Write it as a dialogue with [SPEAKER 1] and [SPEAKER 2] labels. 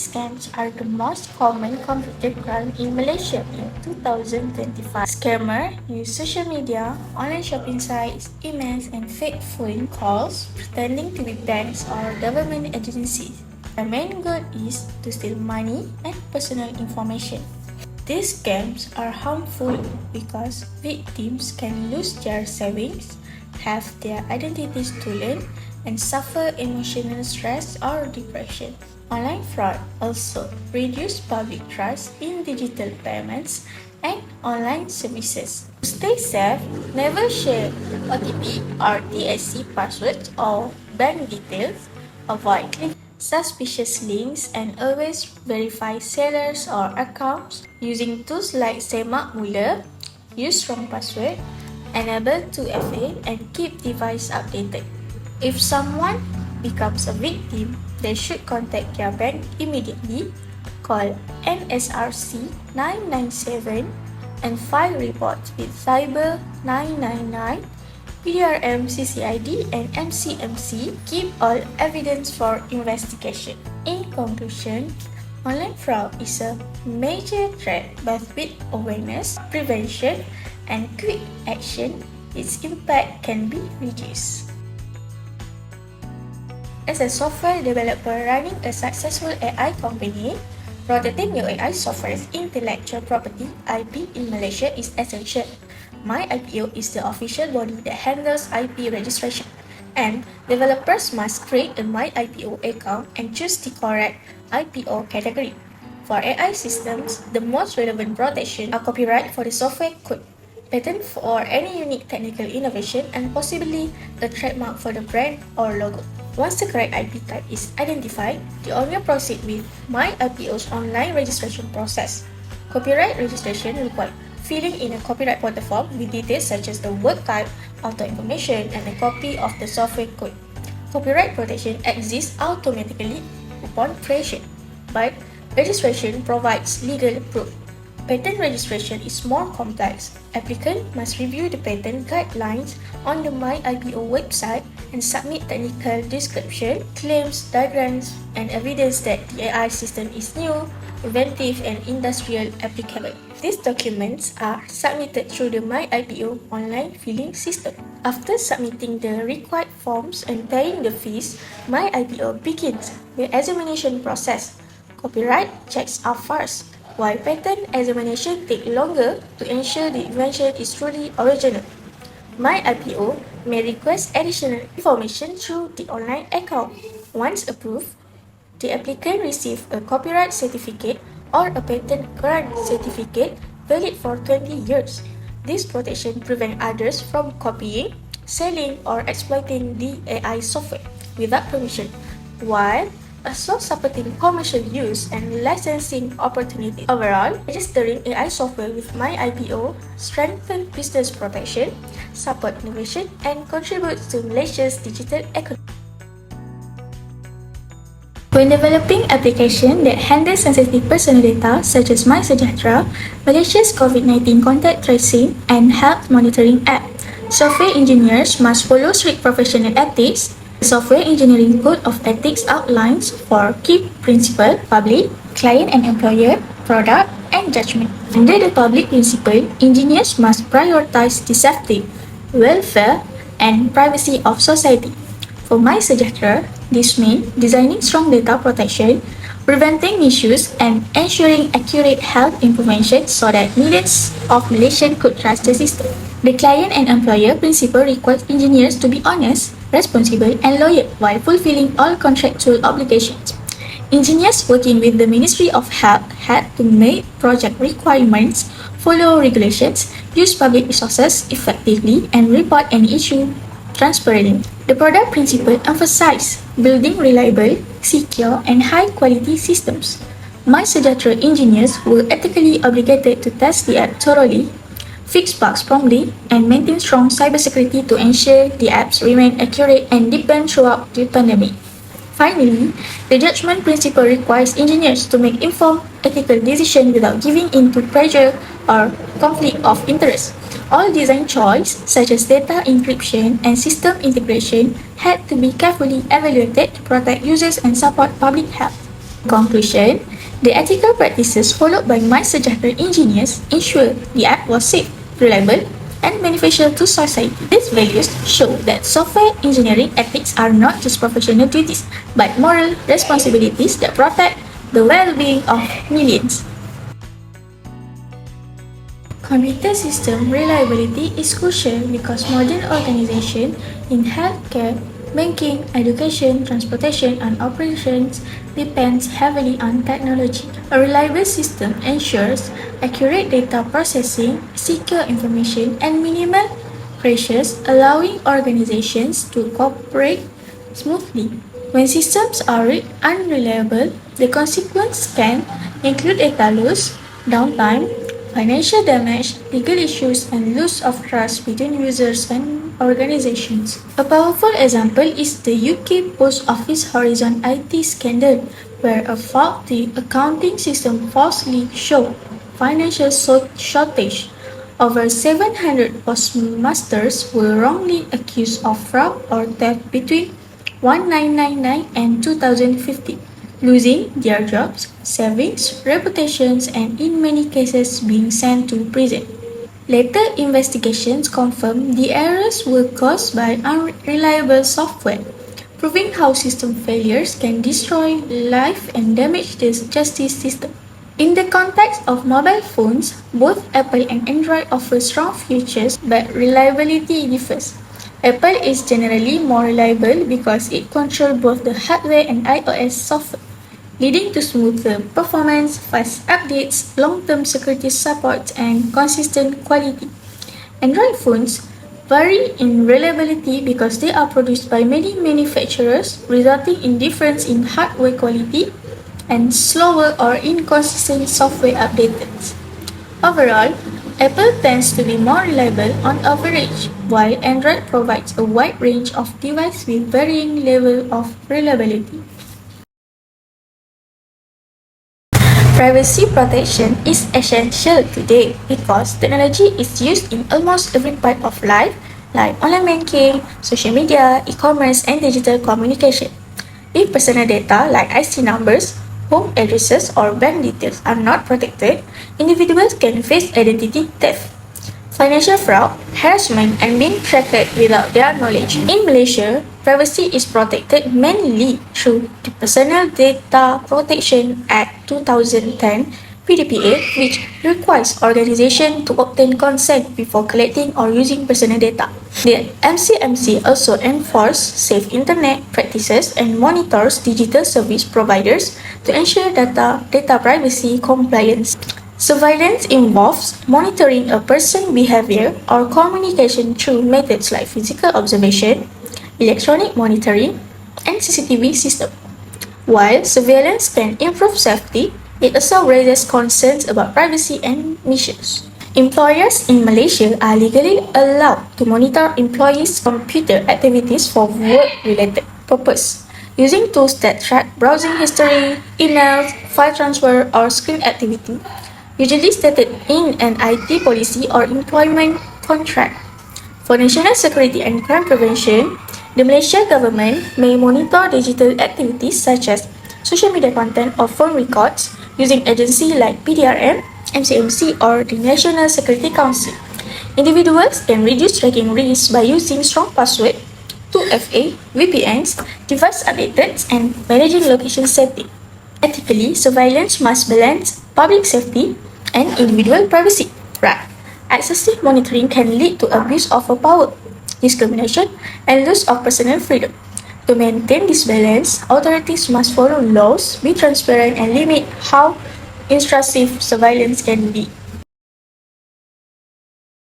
[SPEAKER 1] scams are the most common computer crime in Malaysia in 2025. Scammers use social media, online shopping sites, emails, and fake phone calls pretending to be banks or government agencies. Their main goal is to steal money and personal information. These scams are harmful because victims can lose their savings, have their identities stolen, and suffer emotional stress or depression. Online fraud also reduces public trust in digital payments and online services. To stay safe, never share OTP or TSC passwords or bank details. Avoid clicking suspicious links and always verify sellers or accounts using tools like Semak Mula. Use strong password, enable 2FA, and keep device updated. If someone becomes a victim, they should contact their bank immediately, call NSRC 997, and file reports with Cyber 999, PDRM CCID, and MCMC. Keep all evidence for investigation. In conclusion, online fraud is a major threat, but with awareness, prevention, and quick action, its impact can be reduced. As a software developer running a successful AI company, protecting your AI software's intellectual property (IP) in Malaysia is essential. My IPO is the official body that handles IP registration, and developers must create a My IPO account and choose the correct IPO category. For AI systems, the most relevant protection are copyright for the software code, patent for any unique technical innovation, and possibly a trademark for the brand or logo. Once the correct IP type is identified, the owner proceeds with My IPO's online registration process. Copyright registration requires filling in a copyright portal form with details such as the work type, author information, and a copy of the software code. Copyright protection exists automatically upon creation, but registration provides legal proof. Patent registration is more complex. Applicant must review the patent guidelines on the My IPO website and submit technical description, claims, diagrams, and evidence that the AI system is new, inventive, and industrial applicable. These documents are submitted through the My IPO online filing system. After submitting the required forms and paying the fees, My IPO begins the examination process. Copyright checks are fast, while patent examination take longer to ensure the invention is truly original. My IPO may request additional information through the online account. Once approved, the applicant receives a copyright certificate or a patent grant certificate valid for 20 years. This protection prevents others from copying, selling, or exploiting the AI software without permission, while also supporting commercial use and licensing opportunities. Overall, registering AI software with My IPO strengthens business protection, support innovation, and contributes to Malaysia's digital economy. When developing applications that handle sensitive personal data such as MySejahtera, Malaysia's COVID-19 contact tracing and health monitoring app, software engineers must follow strict professional ethics. The Software Engineering Code of Ethics outlines four key principles: public, client and employer, product, and judgment. Under the public principle, engineers must prioritize the safety, welfare, and privacy of society. For MySejahtera, this means designing strong data protection, preventing misuse, and ensuring accurate health information so that millions of Malaysians could trust the system. The client and employer principle requires engineers to be honest, responsible, and loyal while fulfilling all contractual obligations. Engineers working with the Ministry of Health had to meet project requirements, follow regulations, use public resources effectively, and report any issue transparently. The product principle emphasizes building reliable, secure, and high-quality systems. MySejahtera engineers were ethically obligated to test the app thoroughly, fix bugs promptly, and maintain strong cybersecurity to ensure the apps remain accurate and deepen throughout the pandemic. Finally, the judgment principle requires engineers to make informed, ethical decisions without giving in to pressure or conflict of interest. All design choices, such as data encryption and system integration, had to be carefully evaluated to protect users and support public health. Conclusion, the ethical practices followed by my Sejahtera engineers ensure the app was safe, reliable, and beneficial to society. These values show that software engineering ethics are not just professional duties, but moral responsibilities that protect the well-being of millions. Computer system reliability is crucial because modern organizations in healthcare, banking, education, transportation, and operations depends heavily on technology. A reliable system ensures accurate data processing, secure information, and minimal crashes, allowing organizations to cooperate smoothly. When systems are unreliable, the consequences can include data loss, downtime, financial damage, legal issues, and loss of trust between users and organizations. A powerful example is the UK Post Office Horizon IT scandal, where a faulty accounting system falsely showed financial shortage. Over 700 postmasters were wrongly accused of fraud or theft between 1999 and 2015, losing their jobs, savings, reputations, and in many cases being sent to prison. Later investigations confirmed the errors were caused by unreliable software, proving how system failures can destroy life and damage the justice system. In the context of mobile phones, both Apple and Android offer strong features, but reliability differs. Apple is generally more reliable because it controls both the hardware and iOS software, leading to smoother performance, fast updates, long-term security support, and consistent quality. Android phones vary in reliability because they are produced by many manufacturers, resulting in difference in hardware quality and slower or inconsistent software updates. Overall, Apple tends to be more reliable on average, while Android provides a wide range of devices with varying level of reliability. Privacy protection is essential today because technology is used in almost every part of life, like online banking, social media, e-commerce, and digital communication. If personal data like IC numbers, home addresses, or bank details are not protected, individuals can face identity theft, financial fraud, harassment, and being tracked without their knowledge. In Malaysia, privacy is protected mainly through the Personal Data Protection Act 2010 PDPA, which requires organizations to obtain consent before collecting or using personal data. The MCMC also enforces safe internet practices and monitors digital service providers to ensure data privacy compliance. Surveillance involves monitoring a person's behavior or communication through methods like physical observation, electronic monitoring, and CCTV system. While surveillance can improve safety, it also raises concerns about privacy and misuse. Employers in Malaysia are legally allowed to monitor employees' computer activities for work-related purposes, using tools that track browsing history, emails, file transfer, or screen activity, usually stated in an IT policy or employment contract. For national security and crime prevention, the Malaysian government may monitor digital activities such as social media content or phone records using agencies like PDRM, MCMC, or the National Security Council. Individuals can reduce tracking risks by using strong passwords, 2FA, VPNs, device updates, and managing location setting. Ethically, surveillance must balance public safety and individual privacy. Right. Excessive monitoring can lead to abuse of power, discrimination, and loss of personal freedom. To maintain this balance, authorities must follow laws, be transparent, and limit how intrusive surveillance can be.